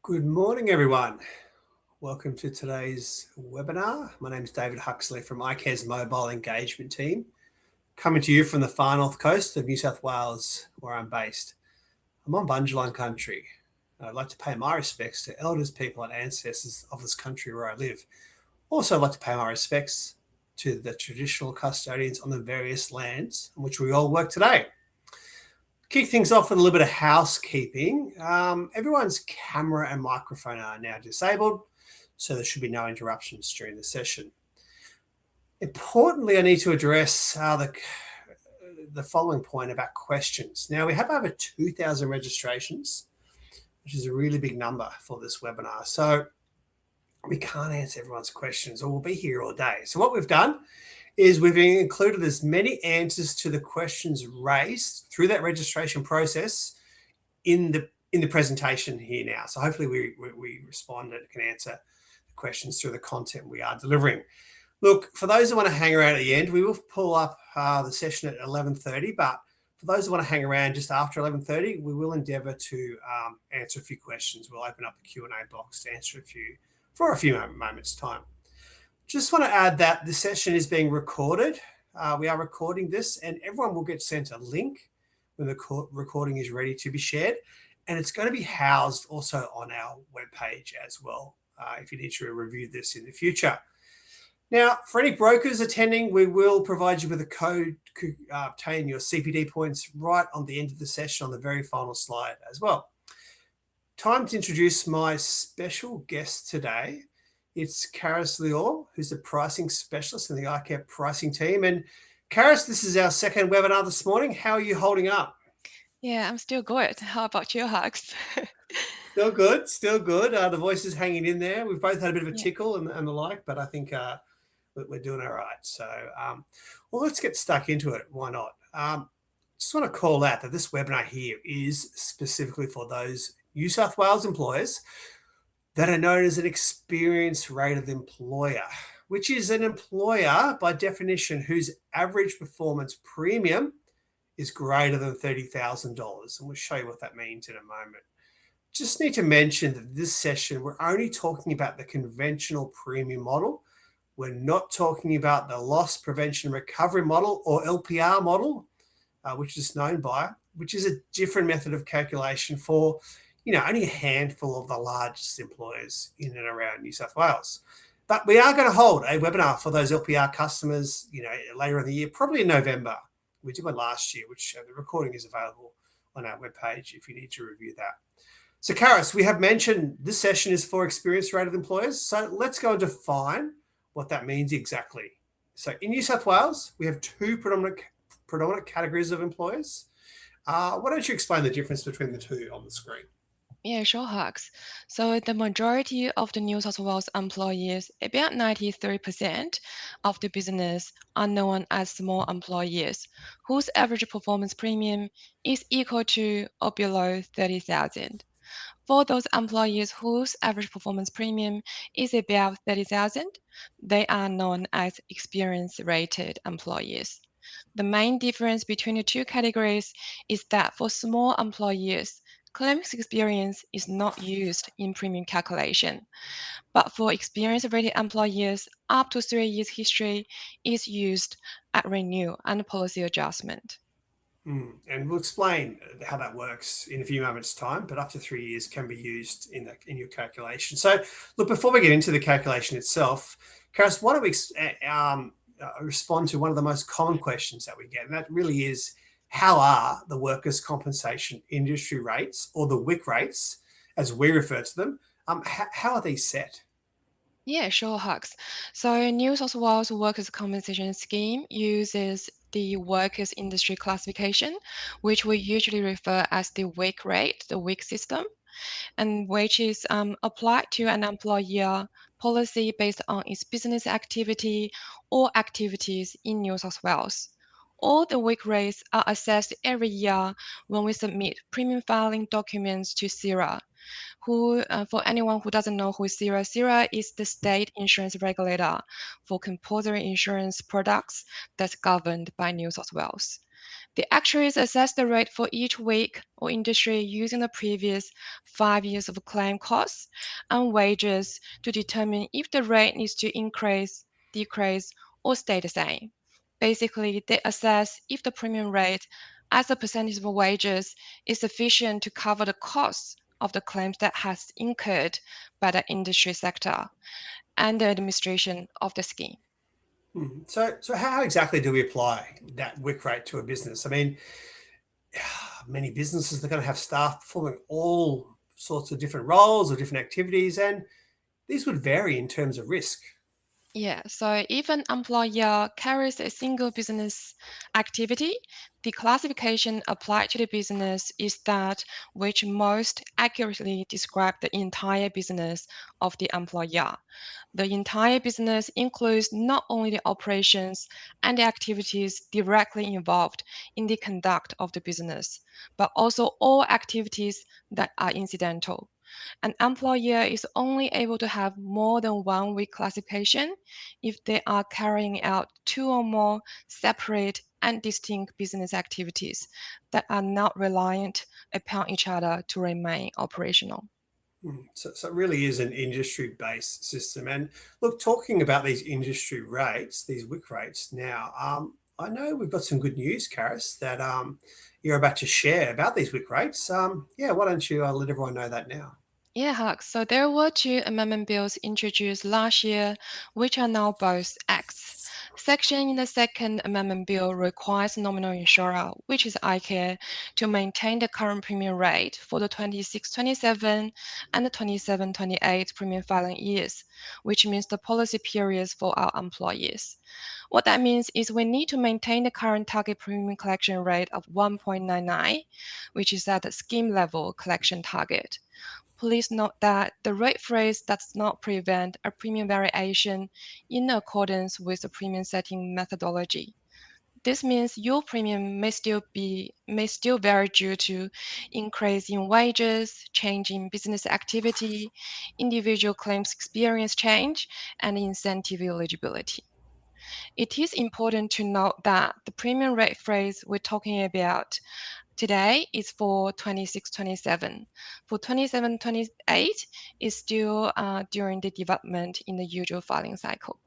Good morning, everyone. Welcome to today's webinar. My name is David Huxley from iCare's Mobile Engagement Team, coming to you from the far north coast of New South Wales, where I'm based. I'm on Bundjalung country. I'd like to pay my respects to elders, people, and ancestors of this country where I live. Also, I'd like to pay my respects to the traditional custodians on the various lands on which we all work today. Kick things off with a little bit of housekeeping. Everyone's camera and microphone are now disabled, so there should be no interruptions during the session. Importantly, I need to address the following point about questions. Now, we have over 2,000 registrations, which is a really big number for this webinar. So we can't answer everyone's questions, or we'll be here all day. So what we've done is we've included as many answers to the questions raised through that registration process in the presentation here now. So hopefully we respond and can answer the questions through the content we are delivering. Look, for those who want to hang around at the end, we will pull up the session at 11:30, but for those who want to hang around just after 11:30, we will endeavour to answer a few questions. We'll open up the Q&A box to answer a few for a few moments' time. Just want to add that the session is being recorded. We are recording this, and everyone will get sent a link when the recording is ready to be shared. And it's going to be housed also on our webpage as well, if you need to review this in the future. Now, for any brokers attending, we will provide you with a code to obtain your CPD points right on the end of the session on the very final slide as well. Time to introduce my special guest today. It's Karis Lior, who's the pricing specialist in the iCare pricing team. And Karis, this is our second webinar this morning. How are you holding up? Yeah, I'm still good. How about you, Hux? Still good, still good. The voice is hanging in there. We've both had a bit of a Yeah. tickle and the like, but I think we're doing all right. So, well, let's get stuck into it. Why not? Just want to call out that this webinar here is specifically for those New South Wales employers that are known as an experience rated employer, which is an employer by definition whose average performance premium is greater than $30,000. And we'll show you what that means in a moment. Just need to mention that this session, we're only talking about the conventional premium model. We're not talking about the loss prevention recovery model, or LPR model, which is known by, which is a different method of calculation for only a handful of the largest employers in and around New South Wales. But we are going to hold a webinar for those LPR customers, later in the year, probably in November. We did one last year, which the recording is available on our webpage if you need to review that. So, Karis, we have mentioned this session is for experience-rated employers. So let's go and define what that means exactly. So in New South Wales, we have two predominant categories of employers. Why don't you explain the difference between the two on the screen? Yeah, sure, Hux. So the majority of the New South Wales employees, about 93% of the business, are known as small employees, whose average performance premium is equal to or below 30,000. For those employees whose average performance premium is above 30,000, they are known as experience-rated employees. The main difference between the two categories is that for small employees, claims experience is not used in premium calculation, but for experience-rated employees, up to 3 years history is used at renew and policy adjustment. And we'll explain how that works in a few moments' time, but up to 3 years can be used in your calculation. So, look, before we get into the calculation itself, Karis, why don't we respond to one of the most common questions that we get, and that really is, how are the workers' compensation industry rates, or the WIC rates, as we refer to them, how are these set? Yeah, sure, Hux. So New South Wales Workers' Compensation Scheme uses the workers' industry classification, which we usually refer as the WIC rate, the WIC system, and which is applied to an employer policy based on its business activity or activities in New South Wales. All the WIC rates are assessed every year when we submit premium filing documents to CIRA, for anyone who doesn't know who is CIRA, CIRA is the state insurance regulator for compulsory insurance products that's governed by New South Wales. The actuaries assess the rate for each week or industry using the previous 5 years of claim costs and wages to determine if the rate needs to increase, decrease, or stay the same. Basically, they assess if the premium rate as a percentage of wages is sufficient to cover the costs of the claims that has incurred by the industry sector and the administration of the scheme. So how exactly do we apply that WIC rate to a business? I mean, many businesses are going to have staff performing all sorts of different roles or different activities, and these would vary in terms of risk. Yeah, so if an employer carries a single business activity, the classification applied to the business is that which most accurately describe the entire business of the employer. The entire business includes not only the operations and the activities directly involved in the conduct of the business, but also all activities that are incidental. An employer is only able to have more than 1 week classification if they are carrying out 2 or more separate and distinct business activities that are not reliant upon each other to remain operational. So it really is an industry-based system. And look, talking about these industry rates, these WIC rates now, I know we've got some good news, Karis, that you're about to share about these WIC rates. Yeah, why don't you let everyone know that now? Yeah, Huck. So there were 2 amendment bills introduced last year, which are now both acts. Section in the second amendment bill requires nominal insurer, which is iCare, to maintain the current premium rate for the 26-27 and the 27-28 premium filing years, which means the policy periods for our employees. What that means is we need to maintain the current target premium collection rate of 1.99, which is at the scheme level collection target. Please note that the rate freeze does not prevent a premium variation in accordance with the premium setting methodology. This means your premium may still vary due to increase in wages, change in business activity, individual claims experience change, and incentive eligibility. It is important to note that the premium rate freeze we're talking about today is for 26-27. For 27-28 is still during the development in the usual filing cycle.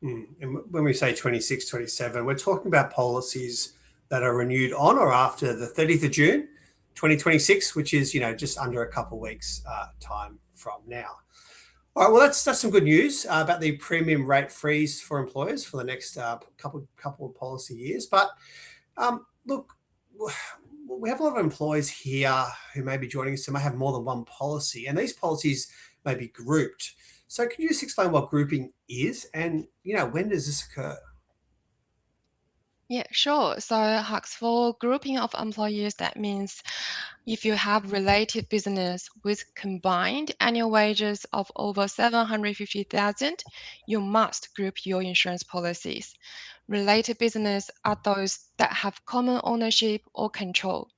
And when we say 26-27, we're talking about policies that are renewed on or after the 30th of June, 2026, which is, just under a couple of weeks time from now. All right, well, that's some good news about the premium rate freeze for employers for the next couple of policy years. But look, we have a lot of employees here who may be joining us who may have more than one policy, and these policies may be grouped. So can you just explain what grouping is and, when does this occur? Yeah, sure. So, Hux, for grouping of employees, that means if you have related business with combined annual wages of over 750,000, you must group your insurance policies. Related business are those that have common ownership or control.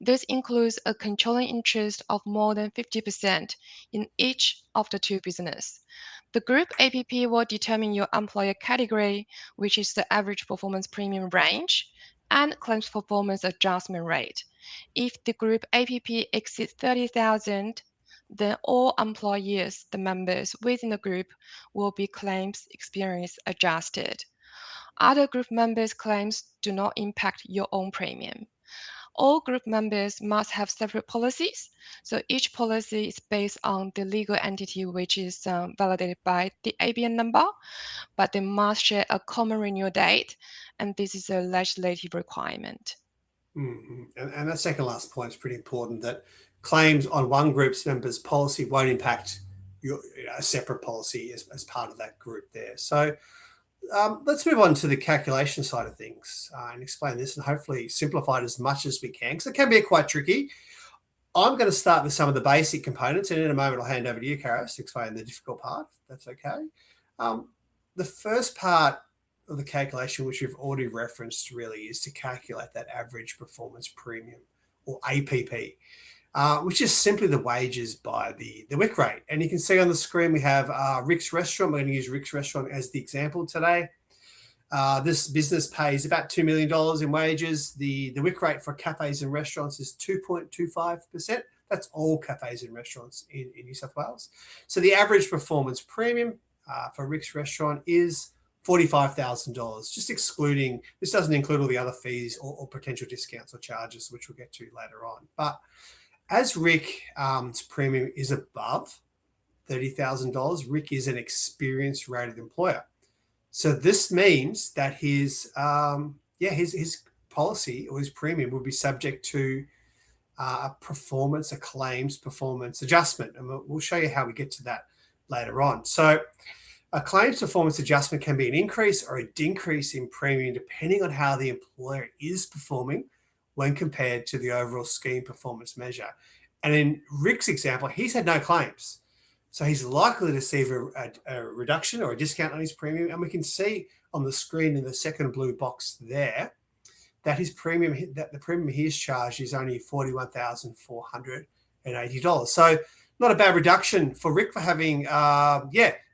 This includes a controlling interest of more than 50% in each of the 2 business. The group APP will determine your employer category, which is the average performance premium range, and claims performance adjustment rate. If the group APP exceeds 30,000, then all employees, the members within the group, will be claims experience adjusted. Other group members' claims do not impact your own premium. All group members must have separate policies. So each policy is based on the legal entity which is validated by the ABN number, but they must share a common renewal date, and this is a legislative requirement. And that second last point is pretty important, that claims on one group's members' policy won't impact a separate policy as part of that group there. So let's move on to the calculation side of things and explain this and hopefully simplify it as much as we can, because it can be quite tricky. I'm going to start with some of the basic components, and in a moment I'll hand over to you, Karis, to explain the difficult part, if that's okay. The first part of the calculation, which we've already referenced, really is to calculate that average performance premium, or APP, which is simply the wages by the WIC rate. And you can see on the screen we have Rick's Restaurant. We're going to use Rick's Restaurant as the example today. This business pays about $2 million in wages. The WIC rate for cafes and restaurants is 2.25%. That's all cafes and restaurants in New South Wales. So the average performance premium for Rick's restaurant is $45,000, just excluding, this doesn't include all the other fees or potential discounts or charges, which we'll get to later on. But as Rick's premium is above $30,000, Rick is an experienced rated employer. So this means that his policy or his premium will be subject to a claims performance adjustment. And we'll show you how we get to that later on. So a claims performance adjustment can be an increase or a decrease in premium depending on how the employer is performing when compared to the overall scheme performance measure. And in Rick's example, he's had no claims. So he's likely to receive a reduction or a discount on his premium. And we can see on the screen in the second blue box there that the premium he is charged is only $41,480. So not a bad reduction for Rick for having,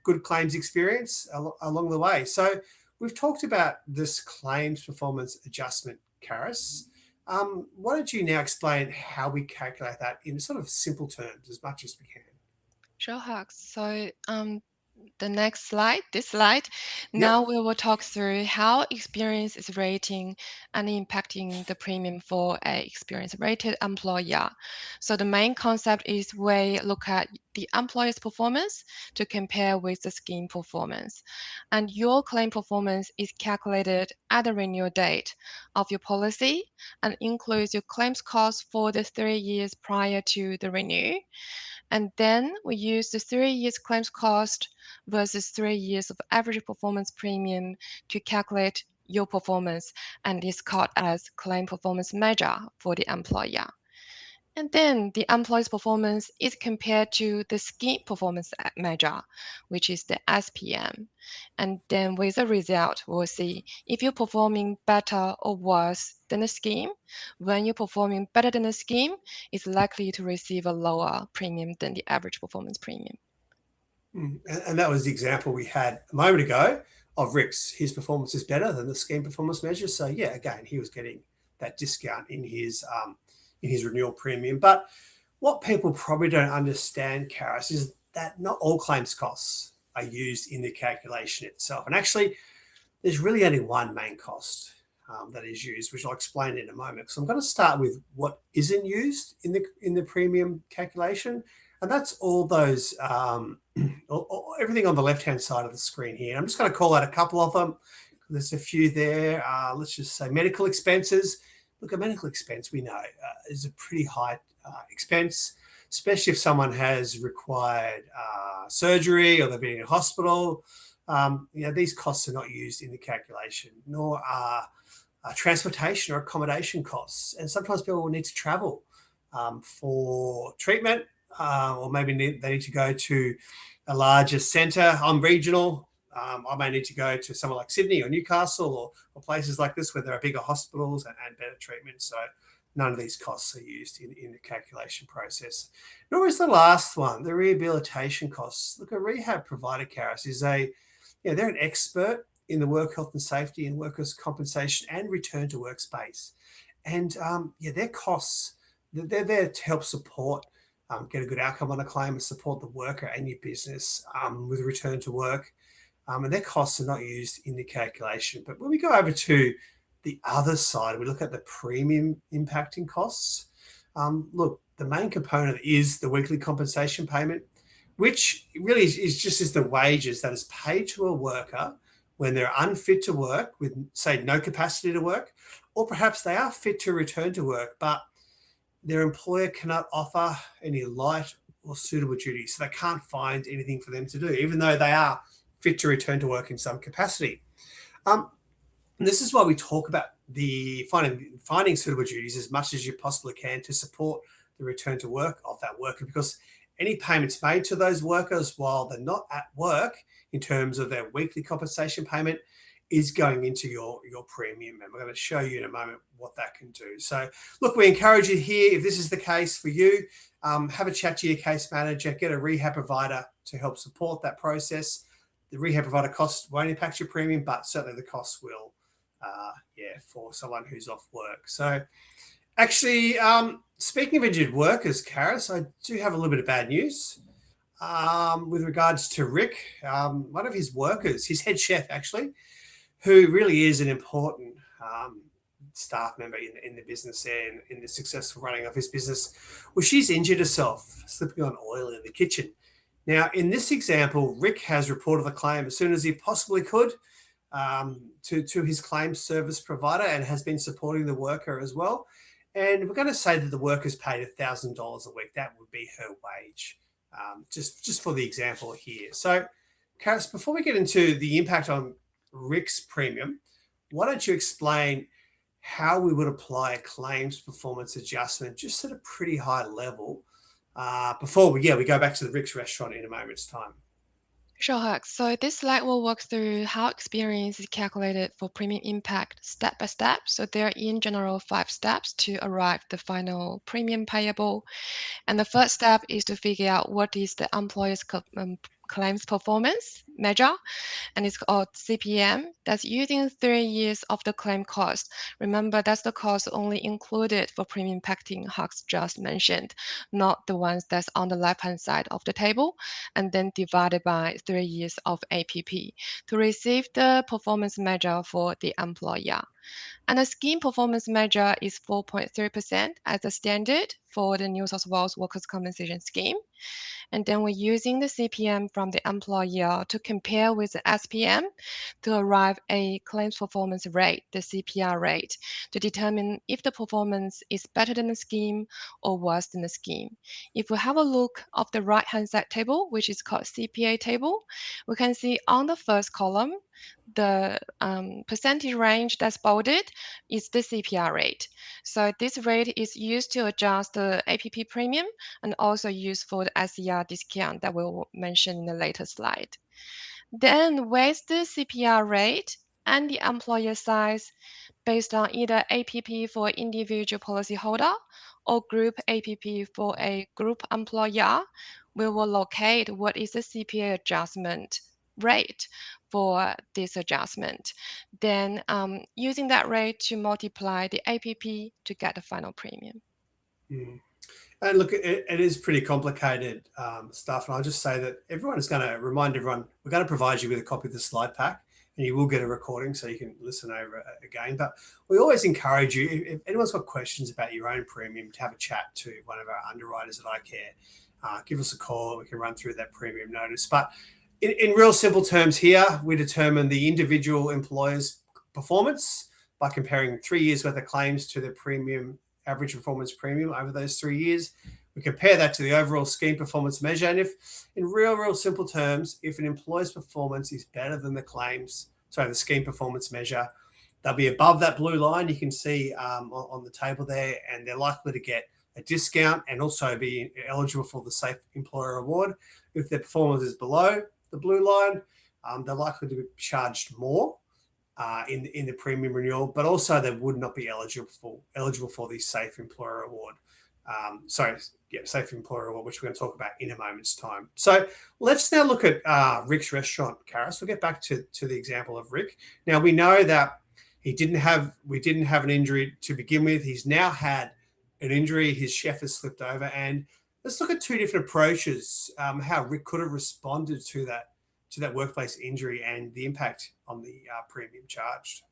good claims experience along the way. So we've talked about this claims performance adjustment, Karis. Why don't you now explain how we calculate that in sort of simple terms as much as we can? Sure, Hux. So the next slide, this slide, now we will talk through how experience is rating and impacting the premium for a experience rated employer. So the main concept is we look at the employer's performance to compare with the scheme performance. And your claim performance is calculated at the renewal date of your policy and includes your claims cost for the 3 years prior to the renew. And then we use the 3 years claims cost versus 3 years of average performance premium to calculate your performance, and is called as claim performance measure for the employer. And then the employee's performance is compared to the scheme performance measure, which is the SPM. And then with the result, we'll see if you're performing better or worse than the scheme. When you're performing better than the scheme, it's likely to receive a lower premium than the average performance premium. And that was the example we had a moment ago of Rick's. His performance is better than the scheme performance measure. So yeah, again, he was getting that discount in his renewal premium. But what people probably don't understand, Karis, is that not all claims costs are used in the calculation itself. And actually, there's really only one main cost that is used, which I'll explain in a moment. So I'm going to start with what isn't used in the premium calculation. And that's all those, everything on the left-hand side of the screen here. And I'm just going to call out a couple of them. There's a few there. Let's just say medical expenses. Look, a medical expense, we know, is a pretty high expense, especially if someone has required surgery or they've been in a hospital. These costs are not used in the calculation, nor are transportation or accommodation costs. And sometimes people will need to travel for treatment, or maybe they need to go to a larger centre. I'm regional. I may need to go to somewhere like Sydney or Newcastle or places like this where there are bigger hospitals and better treatment. So none of these costs are used in the calculation process. Nor is the last one, the rehabilitation costs. Look, a rehab provider, Karis, is they're an expert in the work health and safety and workers' compensation and return to work space. And their costs, they're there to help support, get a good outcome on a claim and support the worker and your business with return to work. And their costs are not used in the calculation. But when we go over to the other side, we look at the premium impacting costs. Look, the main component is the weekly compensation payment, which really is just the wages that is paid to a worker when they're unfit to work with, say, no capacity to work, or perhaps they are fit to return to work, but their employer cannot offer any light or suitable duties. So they can't find anything for them to do, even though they are fit to return to work in some capacity. And this is why we talk about the finding suitable duties as much as you possibly can to support the return to work of that worker, because any payments made to those workers while they're not at work in terms of their weekly compensation payment is going into your premium. And we're going to show you in a moment what that can do. So look, we encourage you here, if this is the case for you, have a chat to your case manager, get a rehab provider to help support that process. the rehab provider costs won't impact your premium, but certainly the costs will, for someone who's off work. So actually, speaking of injured workers, Karis, I do have a little bit of bad news. With regards to Rick, one of his workers, his head chef actually, who really is an important staff member in the business and in the successful running of his business, well, she's injured herself slipping on oil in the kitchen. Now, in this example, Rick has reported the claim as soon as he possibly could to his claims service provider and has been supporting the worker as well. And we're going to say that the worker's paid $1,000 a week. That would be her wage, just for the example here. So, Karis, before we get into the impact on Rick's premium, why don't you explain how we would apply a claims performance adjustment just at a pretty high level before we go back to the Rick's restaurant in a moment's time. Sure, Hux. So this slide will walk through how experience is calculated for premium impact step by step. So there are in general 5 steps to arrive the final premium payable. And the first step is to figure out what is the employer's claims performance measure, and it's called CPM. That's using 3 years of the claim cost. Remember, that's the cost only included for premium impacting Hux just mentioned, not the ones that's on the left-hand side of the table, and then divided by 3 years of APP to receive the performance measure for the employer. And the scheme performance measure is 4.3% as the standard for the New South Wales Workers' Compensation Scheme. And then we're using the CPM from the employer to compare with the SPM to arrive a claims performance rate, the CPR rate, to determine if the performance is better than the scheme or worse than the scheme. If we have a look of the right-hand side table, which is called CPA table, we can see on the first column, the percentage range that's bolded is the CPR rate. So this rate is used to adjust the APP premium and also used for the SCR discount that we'll mention in the later slide. Then with the CPR rate and the employer size based on either APP for individual policyholder or group APP for a group employer, we will locate what is the CPA adjustment rate for this adjustment. Then using that rate to multiply the APP to get the final premium. And look, it is pretty complicated stuff. And I'll just say that everyone is going to remind everyone, we're going to provide you with a copy of the slide pack and you will get a recording so you can listen over again. But we always encourage you, if anyone's got questions about your own premium, to have a chat to one of our underwriters at iCare. Give us a call. We can run through that premium notice. But in real simple terms here, we determine the individual employer's performance by comparing 3 years worth of claims to their premium average performance premium over those 3 years. We compare that to the overall scheme performance measure. And if in real simple terms, if an employer's performance is better than the scheme performance measure, they'll be above that blue line you can see on the table there, and they're likely to get a discount and also be eligible for the Safe Employer Award. If their performance is below the blue line, they're likely to be charged more in the premium renewal, but also they would not be eligible for the Safe Employer Award. Safe Employer Award, which we're going to talk about in a moment's time. So let's now look at Rick's restaurant, Karis. We'll get back to the example of Rick. Now we know that we didn't have an injury to begin with. He's now had an injury. His chef has slipped over, and let's look at 2 different approaches how Rick could have responded to that workplace injury and the impact on the premium charged.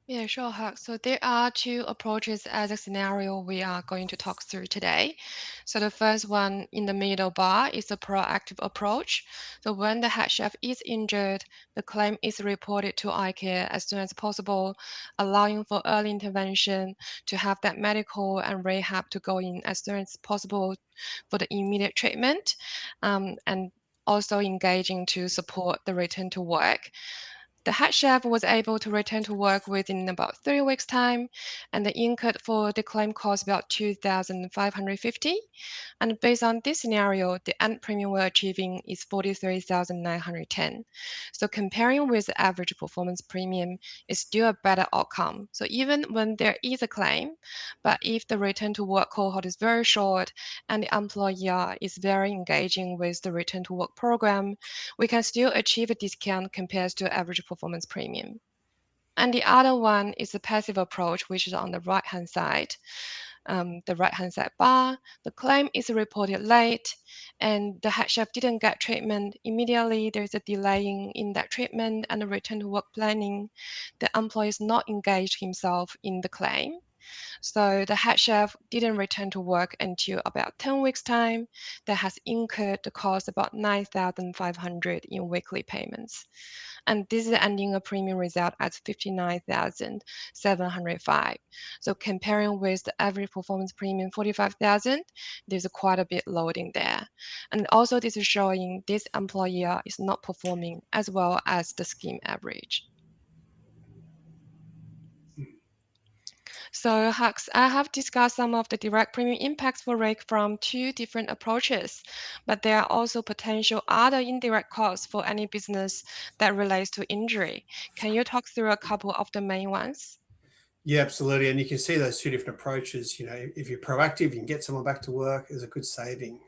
Yeah, sure, Huck. So there are 2 approaches as a scenario we are going to talk through today. So the first one in the middle bar is a proactive approach. So when the head chef is injured, the claim is reported to iCare as soon as possible, allowing for early intervention to have that medical and rehab to go in as soon as possible for the immediate treatment, and also engaging to support the return to work. The head chef was able to return to work within about 3 weeks' time, and the incurred for the claim cost about 2,550. And based on this scenario, the end premium we're achieving is 43,910. So comparing with the average performance premium is still a better outcome. So even when there is a claim, but if the return to work cohort is very short and the employer is very engaging with the return to work program, we can still achieve a discount compared to average performance premium. And the other one is the passive approach, which is on the right-hand side. The right-hand side bar, the claim is reported late, and the head chef didn't get treatment immediately. There's a delay in that treatment and the return to work planning. The employee is not engaged himself in the claim. So the head chef didn't return to work until about 10 weeks' time. That has incurred the cost about 9,500 in weekly payments. And this is ending a premium result at 59,705. So comparing with the average performance premium 45,000, there's quite a bit loading there. And also this is showing this employer is not performing as well as the scheme average. So Hux, I have discussed some of the direct premium impacts for RIC from 2 different approaches, but there are also potential other indirect costs for any business that relates to injury. Can you talk through a couple of the main ones? Yeah, absolutely. And you can see those two different approaches. If you're proactive, you can get someone back to work, is a good saving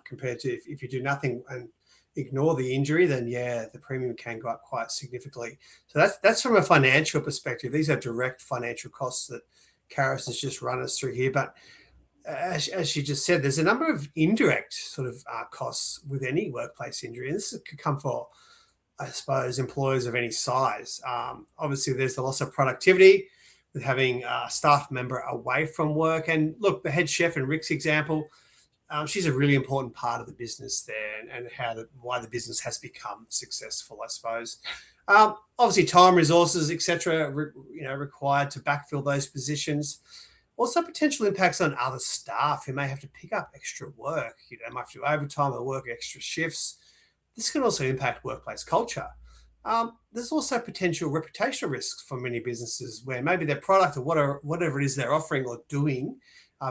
compared to if you do nothing and ignore the injury, then yeah, the premium can go up quite significantly. So that's from a financial perspective. These are direct financial costs that Karis has just run us through here. But as you just said, there's a number of indirect sort of costs with any workplace injury. And this could come for, I suppose, employers of any size. Obviously, there's the loss of productivity with having a staff member away from work. And look, the head chef in Rick's example, she's a really important part of the business there and why the business has become successful, I suppose. Obviously, time, resources, etc., required to backfill those positions. Also, potential impacts on other staff who may have to pick up extra work. Might have to do overtime or work extra shifts. This can also impact workplace culture. There's also potential reputational risks for many businesses where maybe their product or whatever it is they're offering or doing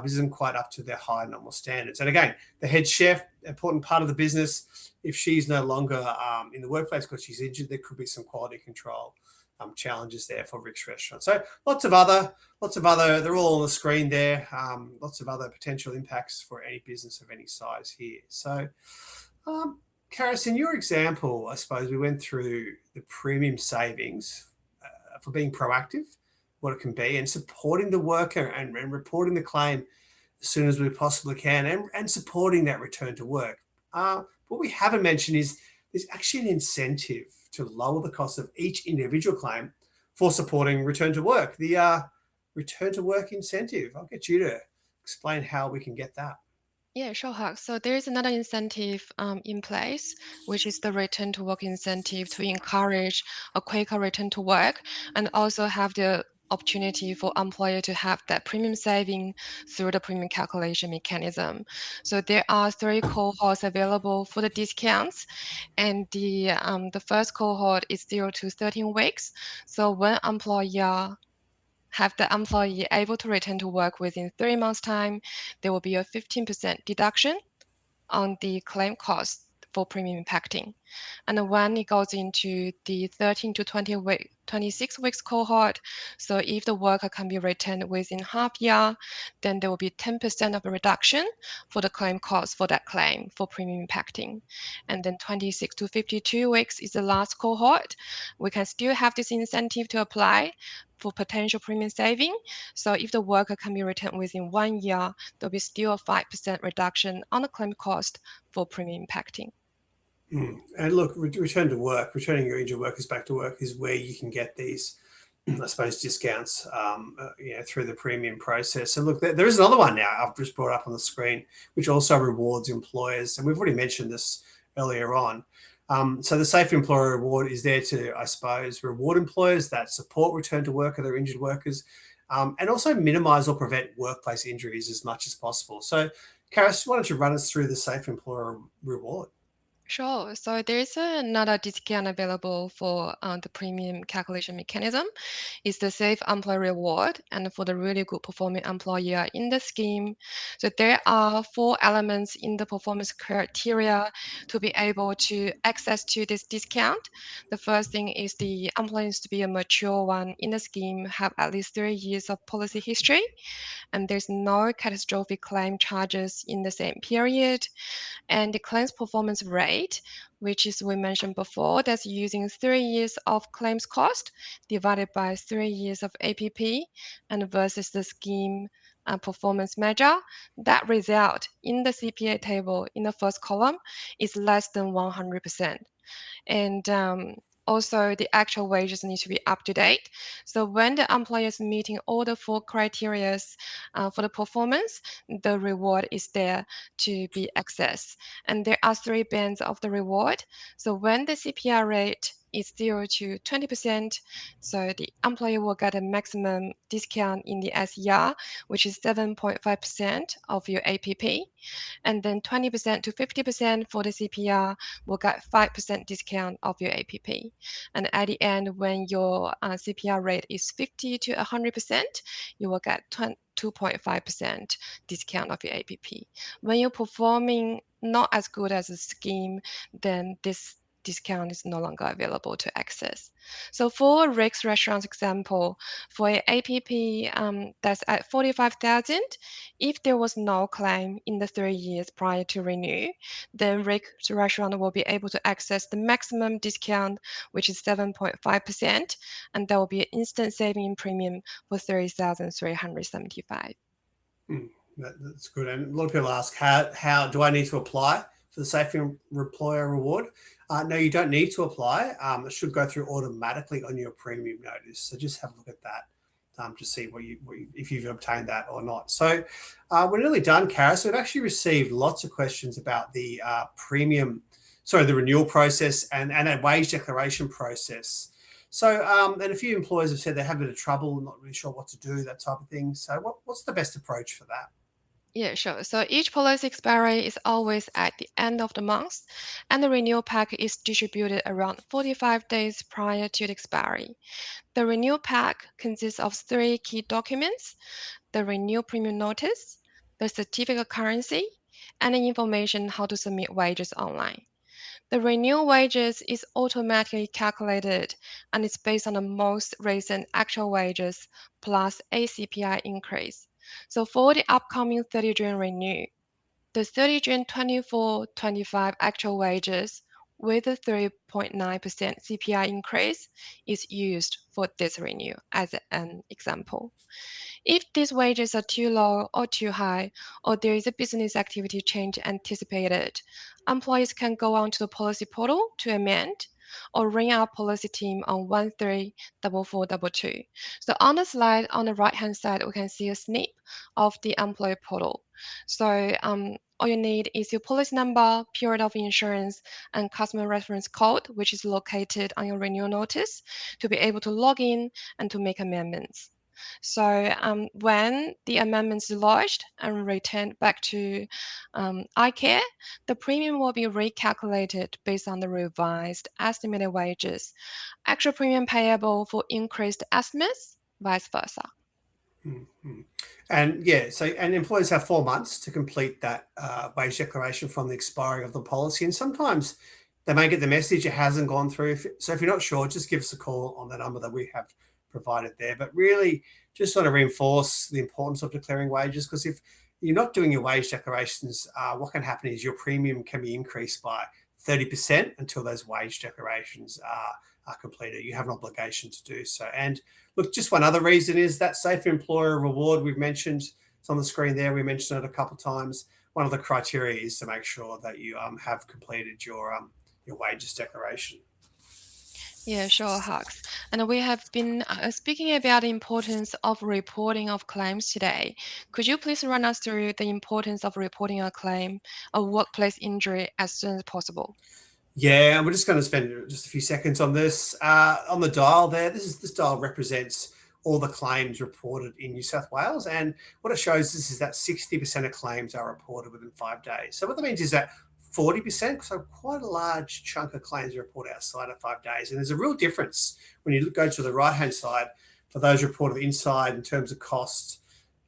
isn't quite up to their high normal standards. And again, the head chef, important part of the business, if she's no longer in the workplace because she's injured, there could be some quality control challenges there for Rick's Restaurant. So lots of other, they're all on the screen there. Lots of other potential impacts for any business of any size here. So, Karis, in your example, I suppose we went through the premium savings for being proactive, what it can be, and supporting the worker and reporting the claim as soon as we possibly can and supporting that return to work. What we haven't mentioned is there's actually an incentive to lower the cost of each individual claim for supporting return to work. The return to work incentive. I'll get you to explain how we can get that. Yeah, sure, Hux. So there is another incentive in place, which is the return to work incentive to encourage a quicker return to work and also have the opportunity for employer to have that premium saving through the premium calculation mechanism. So there are 3 cohorts available for the discounts, and the first cohort is 0 to 13 weeks. So when employer have the employee able to return to work within 3 months' time, there will be a 15% deduction on the claim cost for premium impacting. And when it goes into the 13 to 26 weeks cohort, so if the worker can be returned within half year, then there will be 10% of a reduction for the claim cost for that claim for premium impacting. And then 26 to 52 weeks is the last cohort. We can still have this incentive to apply for potential premium saving. So if the worker can be returned within 1 year, there'll be still a 5% reduction on the claim cost for premium impacting. And look, return to work, returning your injured workers back to work is where you can get these, I suppose, discounts, through the premium process. So look, there is another one now I've just brought up on the screen, which also rewards employers. And we've already mentioned this earlier on. So the Safe Employer Reward is there to, I suppose, reward employers that support return to work of their injured workers and also minimize or prevent workplace injuries as much as possible. So, Karis, why don't you run us through the Safe Employer Reward? Sure. So there's another discount available for the premium calculation mechanism. It's the Safe Employee Reward, and for the really good performing employer in the scheme. So there are 4 elements in the performance criteria to be able to access to this discount. The first thing is the employee needs to be a mature one in the scheme, have at least 3 years of policy history, and there's no catastrophic claim charges in the same period. And the claims performance rate, which is we mentioned before, that's using 3 years of claims cost divided by 3 years of APP and versus the scheme performance measure. That result in the CPA table in the first column is less than 100%. And also the actual wages need to be up to date. So when the employer is meeting all the 4 criteria for the performance, the reward is there to be accessed. And there are 3 bands of the reward. So when the CPR rate is 0 to 20%, so the employer will get a maximum discount in the SER, which is 7.5% of your APP. And then 20% to 50% for the CPR will get 5% discount of your APP. And at the end, when your CPR rate is 50 to 100%, you will get 2.5% discount of your APP. When you're performing not as good as a scheme, then this discount is no longer available to access. So for Rick's Restaurants example, for an APP that's at 45,000, if there was no claim in the 3 years prior to renew, then Rick's Restaurant will be able to access the maximum discount, which is 7.5%, and there will be an instant saving in premium for 30,375. That's good. And a lot of people ask, how do I need to apply for the Safe Employer Reward? No, you don't need to apply. It should go through automatically on your premium notice. So just have a look at that to see if you've obtained that or not. So we're nearly done, Kara. So we've actually received lots of questions about the the renewal process and a wage declaration process. So, and a few employers have said they're having a bit of trouble, not really sure what to do, that type of thing. So, what's the best approach for that? Yeah, sure. So each policy expiry is always at the end of the month, and the renewal pack is distributed around 45 days prior to the expiry. The renewal pack consists of 3 key documents: the renewal premium notice, the certificate of currency, and the information how to submit wages online. The renewal wages is automatically calculated and it's based on the most recent actual wages plus a CPI increase. So for the upcoming 30 June renew, the 30 June 24-25 actual wages with a 3.9% CPI increase is used for this renew as an example. If these wages are too low or too high, or there is a business activity change anticipated, employees can go onto the policy portal to amend or ring our policy team on 134422. So on the slide on the right-hand side, we can see a snip of the employee portal. So all you need is your policy number, period of insurance, and customer reference code, which is located on your renewal notice, to be able to log in and to make amendments. So when the amendment is lodged and returned back to iCare, the premium will be recalculated based on the revised estimated wages, actual premium payable for increased estimates, vice versa. Mm-hmm. And yeah, and employers have 4 months to complete that wage declaration from the expiry of the policy. And sometimes they may get the message it hasn't gone through. So if you're not sure, just give us a call on the number that we have provided there. But really, just want to reinforce the importance of declaring wages, because if you're not doing your wage declarations, what can happen is your premium can be increased by 30% until those wage declarations are completed. You have an obligation to do so. And look, just one other reason is that Safe Employer Reward we've mentioned. It's on the screen there. We mentioned it a couple of times. One of the criteria is to make sure that you have completed your wages declaration. Yeah, sure, Hux. And we have been speaking about the importance of reporting of claims today. Could you please run us through the importance of reporting a claim of workplace injury as soon as possible? Yeah, and we're just going to spend just a few seconds on this. On the dial there, this dial represents all the claims reported in New South Wales, and what it shows us is that 60% of claims are reported within 5 days. So what that means is that 40%. So quite a large chunk of claims report outside of 5 days. And there's a real difference when you go to the right-hand side for those reported inside in terms of cost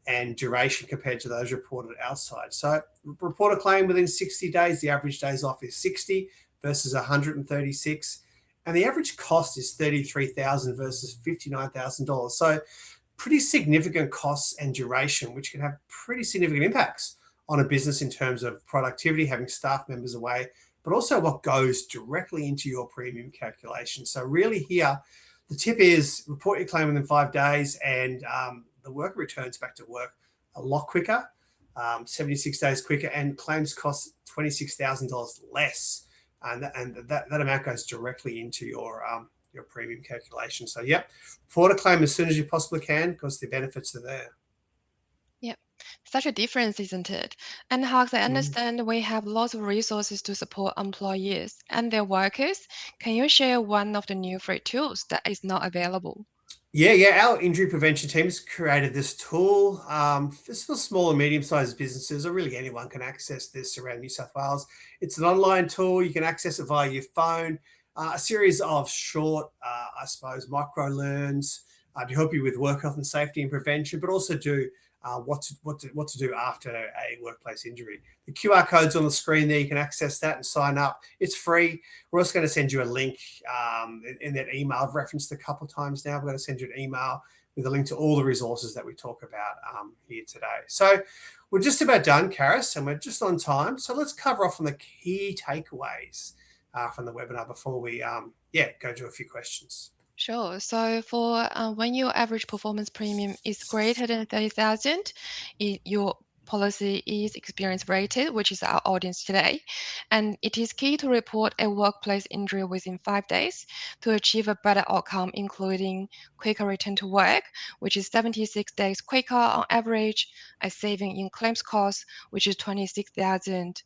and duration compared to those reported outside. So report a claim within 60 days, the average days off is 60 versus 136. And the average cost is $33,000 versus $59,000. So pretty significant costs and duration, which can have pretty significant impacts on a business in terms of productivity, having staff members away, but also what goes directly into your premium calculation. So really here, the tip is report your claim within 5 days, and the worker returns back to work a lot quicker, 76 days quicker, and claims cost $26,000 less. And that amount goes directly into your premium calculation. So, yep, report a claim as soon as you possibly can because the benefits are there. Yep. Such a difference, isn't it? And Hux, I understand we have lots of resources to support employees and their workers. Can you share one of the new free tools that is not available? Yeah. Our injury prevention teams created this tool. This is for small and medium-sized businesses, or really anyone can access this around New South Wales. It's an online tool. You can access it via your phone. A series of short, I suppose, micro learns to help you with work health and safety and prevention, but also do what to do after a workplace injury. The QR code's on the screen there. You can access that and sign up. It's free. We're also going to send you a link in that email. I've referenced a couple of times now. We're going to send you an email with a link to all the resources that we talk about here today. So we're just about done, Karis, and we're just on time. So let's cover off on the key takeaways from the webinar before we go to a few questions. Sure. So for when your average performance premium is greater than 30,000, your policy is experience rated, which is our audience today. And it is key to report a workplace injury within 5 days to achieve a better outcome, including quicker return to work, which is 76 days quicker on average, a saving in claims costs, which is 26,000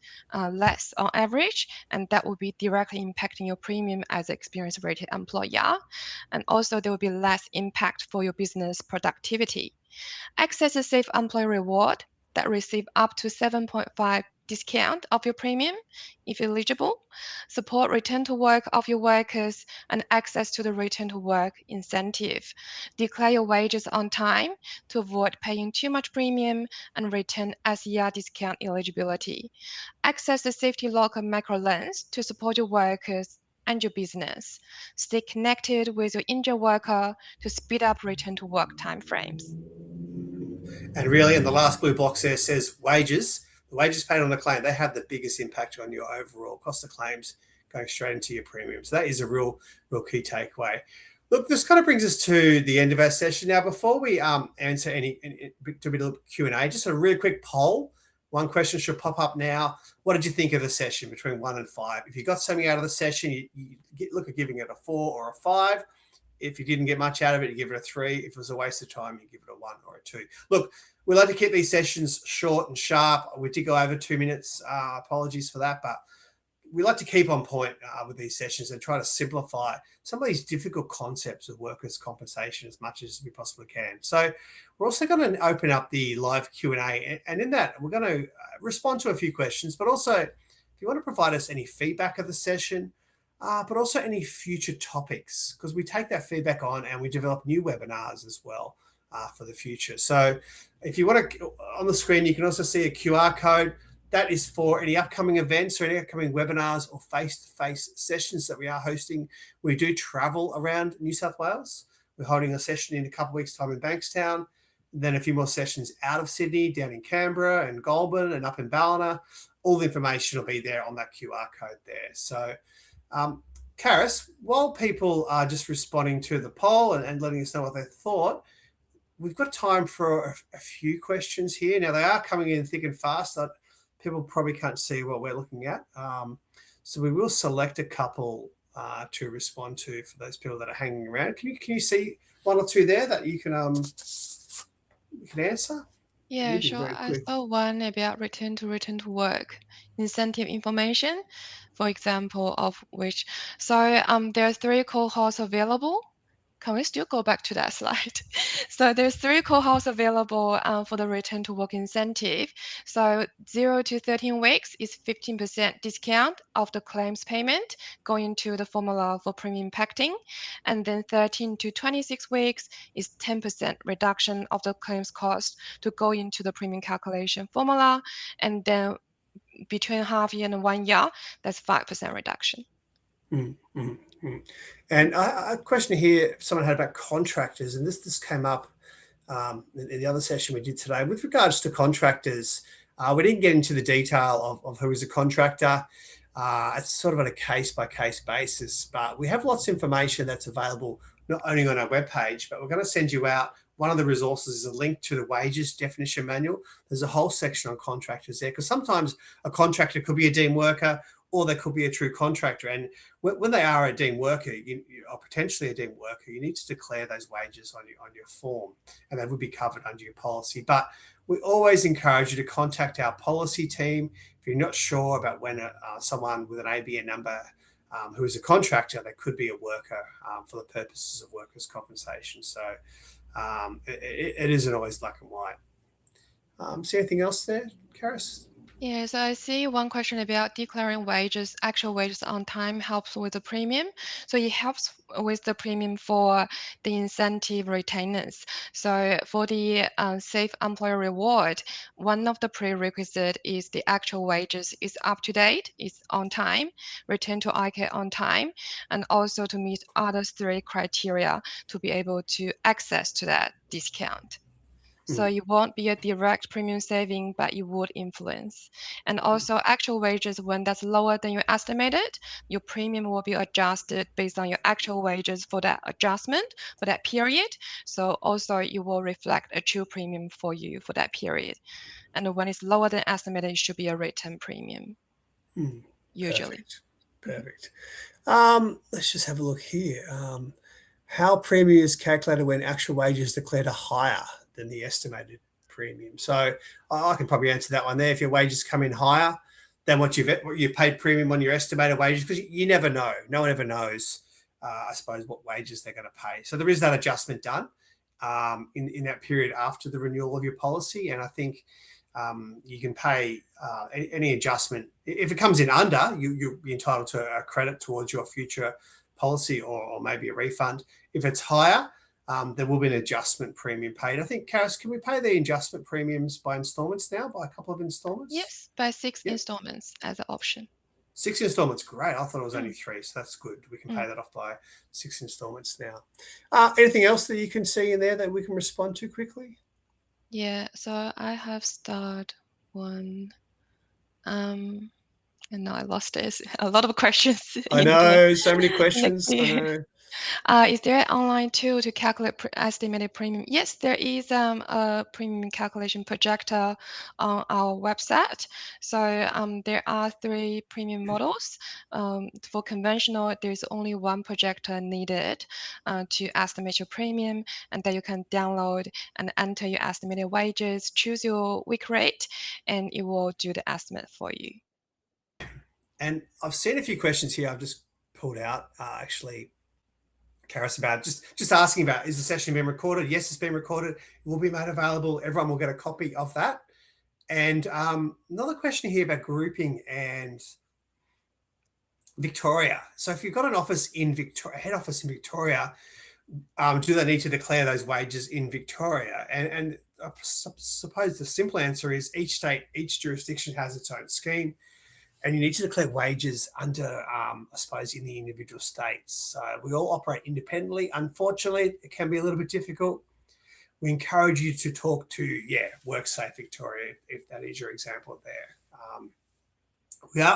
less on average, and that will be directly impacting your premium as an experience rated employer. And also there will be less impact for your business productivity. Access a safe employee reward that receive up to 7.5 discount of your premium if eligible, support return to work of your workers, and access to the return to work incentive. Declare your wages on time to avoid paying too much premium and return SER discount eligibility. Access the safety locker macro lens to support your workers and your business. Stay connected with your injured worker to speed up return to work timeframes. And really, in the last blue box there says wages. The wages paid on a claim, they have the biggest impact on your overall cost of claims going straight into your premium. So that is a real key takeaway. Look, this kind of brings us to the end of our session. Now, before we answer any Q&A, just a really quick poll. One question should pop up now. What did you think of the session between 1 and 5? If you got something out of the session, you look at giving it a 4 or a 5. If you didn't get much out of it, you give it a 3. If it was a waste of time, you give it a 1 or a 2. Look, we like to keep these sessions short and sharp. We did go over 2 minutes. Apologies for that, but we like to keep on point with these sessions and try to simplify some of these difficult concepts of workers' compensation as much as we possibly can. So we're also going to open up the live Q&A, and in that, we're going to respond to a few questions, but also if you want to provide us any feedback of the session, but also any future topics, because we take that feedback on and we develop new webinars as well for the future. So if you want to, on the screen, you can also see a QR code. That is for any upcoming events or any upcoming webinars or face-to-face sessions that we are hosting. We do travel around New South Wales. We're holding a session in a couple of weeks' time in Bankstown, then a few more sessions out of Sydney, down in Canberra and Goulburn and up in Ballina. All the information will be there on that QR code there. So, Karis, while people are just responding to the poll and letting us know what they thought, we've got time for a few questions here. Now, they are coming in thick and fast. People probably can't see what we're looking at. So we will select a couple to respond to for those people that are hanging around. Can you see one or two there that you can answer? Yeah, sure. I saw one about return to work incentive information, for example, of which. So there are 3 cohorts available. Can we still go back to that slide? So there's 3 cohorts available for the return to work incentive. So 0 to 13 weeks is 15% discount of the claims payment going to the formula for premium impacting. And then 13 to 26 weeks is 10% reduction of the claims cost to go into the premium calculation formula. And then between half year and 1 year, that's 5% reduction. And a question here someone had about contractors, and this came up in the other session we did today with regards to contractors. We didn't get into the detail of who is a contractor. It's sort of on a case-by-case basis, but we have lots of information that's available not only on our webpage, but we're going to send you out. One of the resources is a link to the wages definition manual. There's a whole section on contractors there, because sometimes a contractor could be a deemed worker, or they could be a true contractor. And when they are a deemed worker, or potentially a deemed worker, you need to declare those wages on your form, and they would be covered under your policy. But we always encourage you to contact our policy team if you're not sure about when someone with an ABN number who is a contractor, they could be a worker for the purposes of workers' compensation. So it isn't always black and white. See anything else there, Karis? Yes, I see one question about declaring wages, actual wages on time helps with the premium. So it helps with the premium for the incentive retainers. So for the Safe Employer Reward, one of the prerequisites is the actual wages is up to date, is on time, return to IK on time, and also to meet other 3 criteria to be able to access to that discount. So you won't be a direct premium saving, but you would influence. And also actual wages, when that's lower than you estimated, your premium will be adjusted based on your actual wages for that adjustment for that period. So also you will reflect a true premium for you for that period. And when it's lower than estimated, it should be a return premium, usually. Perfect. Let's just have a look here. How premium is calculated when actual wages declared are higher than the estimated premium? So I can probably answer that one there. If your wages come in higher than what you've paid premium on your estimated wages, because you never know. No one ever knows, I suppose, what wages they're going to pay. So there is that adjustment done in that period after the renewal of your policy. And I think you can pay any adjustment. If it comes in under, you'll be entitled to a credit towards your future policy or maybe a refund. If it's higher, there will be an adjustment premium paid. I think, Karis, can we pay the adjustment premiums by installments now, by a couple of installments? Yes, by 6 installments as an option. 6 installments, great. I thought it was only 3, so that's good. We can pay that off by 6 installments now. Anything else that you can see in there that we can respond to quickly? Yeah, so I have started one. And now I lost it. A lot of questions. I know, so many questions. I know. Is there an online tool to calculate estimated premium? Yes, there is a premium calculation projector on our website. So there are 3 premium models. For conventional, there's only one projector needed to estimate your premium, and then you can download and enter your estimated wages, choose your week rate, and it will do the estimate for you. And I've seen a few questions here I've just pulled out, actually, Karis, about just asking about, is the session being recorded? Yes, it's been recorded. It will be made available. Everyone will get a copy of that. And another question here about grouping and Victoria. So if you've got an office in Victoria, head office in Victoria, do they need to declare those wages in Victoria? And I suppose the simple answer is each state, each jurisdiction has its own scheme. And you need to declare wages under, I suppose, in the individual states. We all operate independently. Unfortunately, it can be a little bit difficult. We encourage you to talk to, WorkSafe Victoria, if that is your example there.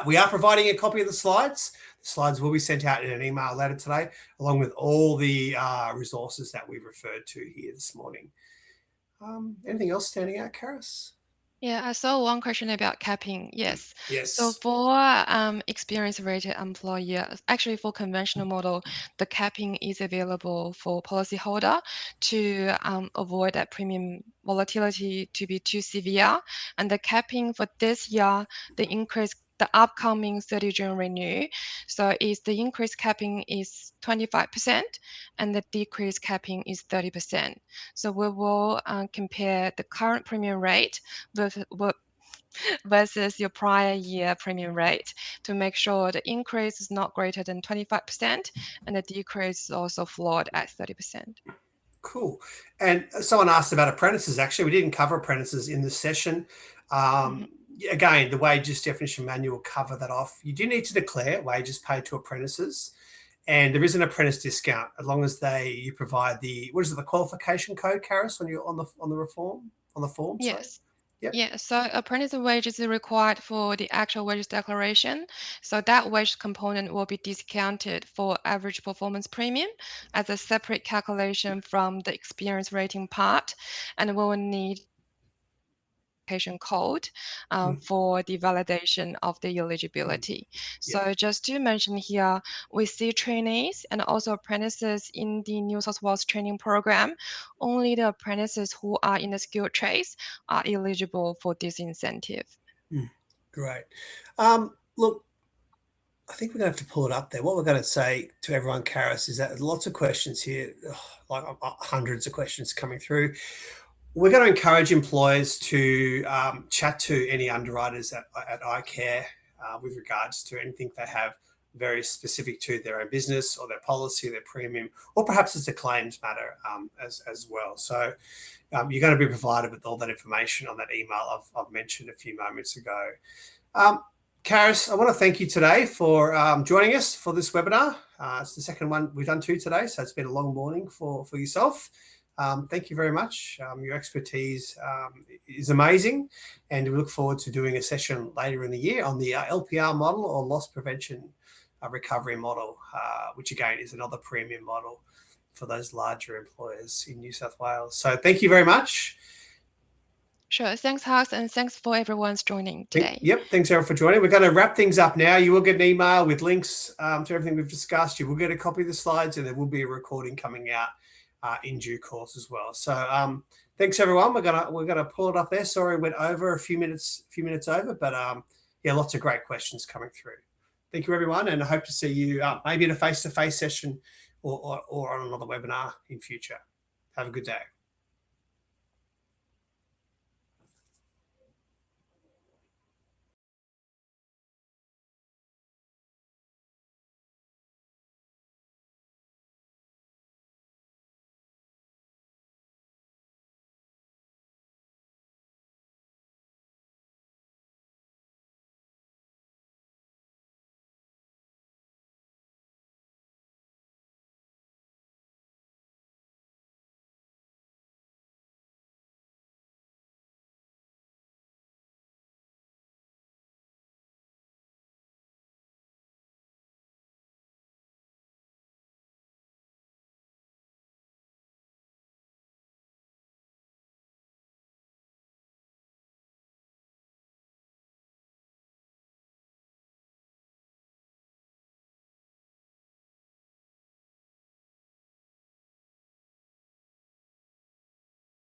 We are providing a copy of the slides. The slides will be sent out in an email later today, along with all the resources that we've referred to here this morning. Anything else standing out, Karis? Yeah, I saw one question about capping. Yes. Yes. So for experience-rated employee, actually for conventional model, the capping is available for policyholder to avoid that premium volatility to be too severe. And the capping for this year, the increase the upcoming 30 June renew. So the increase capping is 25% and the decrease capping is 30%. So we will compare the current premium rate versus your prior year premium rate to make sure the increase is not greater than 25% and the decrease is also floored at 30%. Cool. And someone asked about apprentices. Actually, we didn't cover apprentices in this session. Again, the wages definition manual will cover that off. You do need to declare wages paid to apprentices, and there is an apprentice discount as long as you provide the qualification code, Karis, on the form. Yes. Yep. Yeah, so apprentice wages is required for the actual wages declaration. So that wage component will be discounted for average performance premium as a separate calculation from the experience rating part. And we will need code for the validation of the eligibility. So just to mention here, we see trainees and also apprentices in the New South Wales training program. Only the apprentices who are in the skilled trades are eligible for this incentive. Great. Look, I think we're going to have to pull it up there. What we're going to say to everyone, Karis, is that lots of questions here, like hundreds of questions coming through. We're going to encourage employers to chat to any underwriters at iCare with regards to anything they have very specific to their own business or their policy, their premium, or perhaps it's a claims matter as well. So you're going to be provided with all that information on that email I've mentioned a few moments ago. Karis, I want to thank you today for joining us for this webinar. It's the second one. We've done two today, so it's been a long morning for yourself. Thank you very much. Your expertise is amazing, and we look forward to doing a session later in the year on the LPR model or loss prevention recovery model, which again is another premium model for those larger employers in New South Wales. So thank you very much. Sure. Thanks, Hux, and thanks for everyone's joining today. Yep. Thanks, everyone, for joining. We're going to wrap things up now. You will get an email with links to everything we've discussed. You will get a copy of the slides, and there will be a recording coming out in due course as well. So thanks, everyone. We're gonna pull it up there. Sorry, we went over a few minutes over, but yeah, lots of great questions coming through. Thank you, everyone, and I hope to see you maybe in a face-to-face session or on another webinar in future. Have a good day.